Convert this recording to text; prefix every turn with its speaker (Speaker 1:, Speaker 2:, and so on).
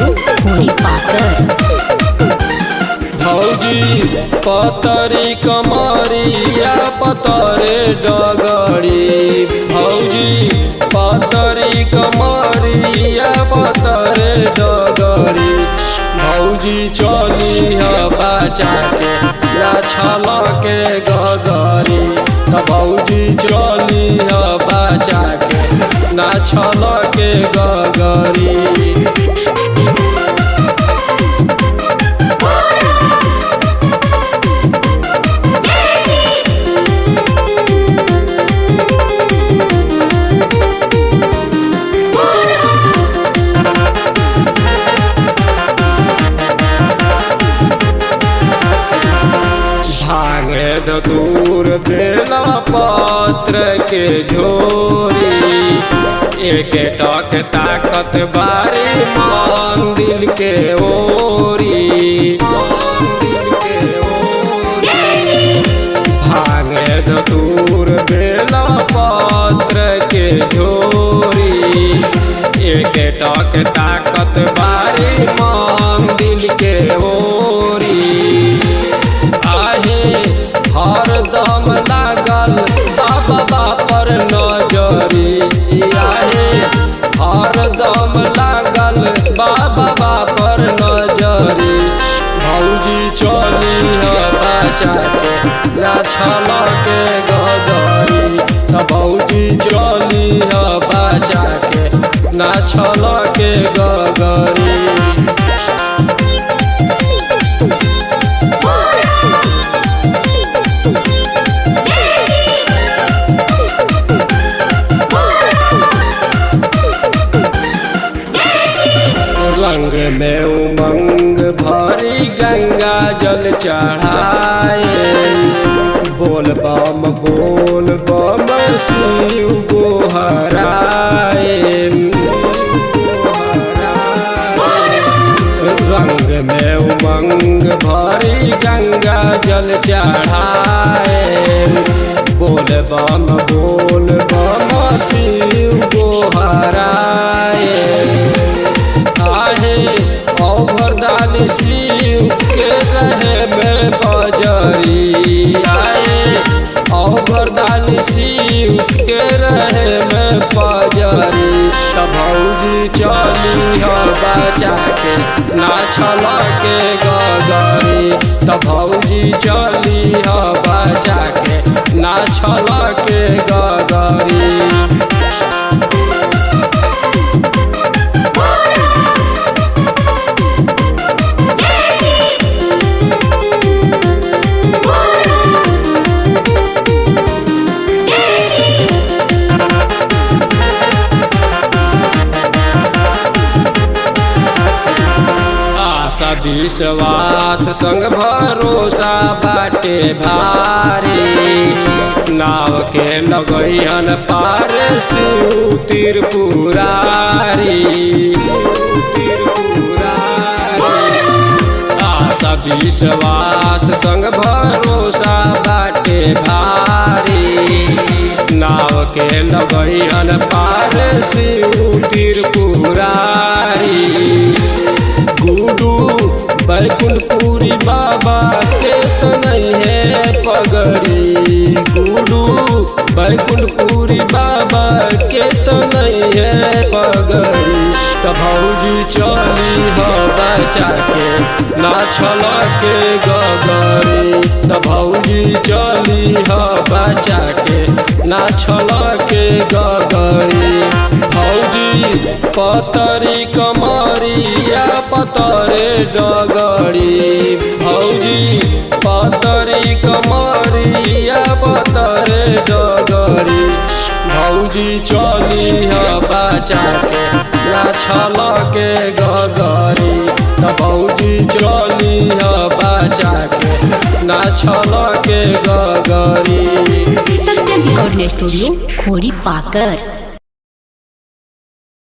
Speaker 1: खोरी पाकर।
Speaker 2: भौजी पतरी कमरिया पतरे डगरी, भौजी पतरी कमरिया पतरे डगरी। भौजी चली बचा के ना छल के गगरी, त भौजी चली बचा के ना छल के गगरी। भागे दूर बेला पत्र के झोरी, एक टक ताकत बारी मंदिर के ओरी। भागे दूर बेला पत्र के झोरी, एक टक ताकत बारी मंदिर के ओरी। हरदम लागल बाबा पर नजरी, आहे हरदम लागल बाबा पर नजरी। भौजी चली बचा के ना छल के गगरी, त भौजी चली बचा के ना छल के गगरी। रंग में उमंग भरी गंगा जल चढ़ाए, बोल बम शिव गोहराए। रंग में उमंग भरी गंगा जल चढ़ाए, बोल बम शिव गोहराए। आहे औभरदान शिव के रहे में बजरी, आए औभरदान शिव के रहे में बजरी। त भौजी चली बचा के ना छल के गगरी, त भौजी चली बचा के ना छल के गगरी। विश्वास संग भरोसा बाटे भारी, नाव के लगैहन पार शिव त्रिपुरारी। आशा विश्वास संग भरोसा बाटे भारी, नाव के लगैहन पार शिव त्रिपुरारी। गुडू बैकुंठपुरी बाबा के तो नहीं है पगड़ी, गुडू बैकुंठपुरी बाबा के तो नहीं है पगड़ी। त भौजी चली बचा के ना छल के गगरी, त भौजी चली बचा के ना छल के गगरी। भौजी पतरी कमरिया पतरे डगरी, भौजी पतरी कमरिया पतरे डगरी। भौजी चली बचा के ना छल के गगरी, त भौजी चली बचा के ना छल के गगरी।
Speaker 1: सत्यम रिकॉर्डिंग स्टूडियो खोरी पाकर।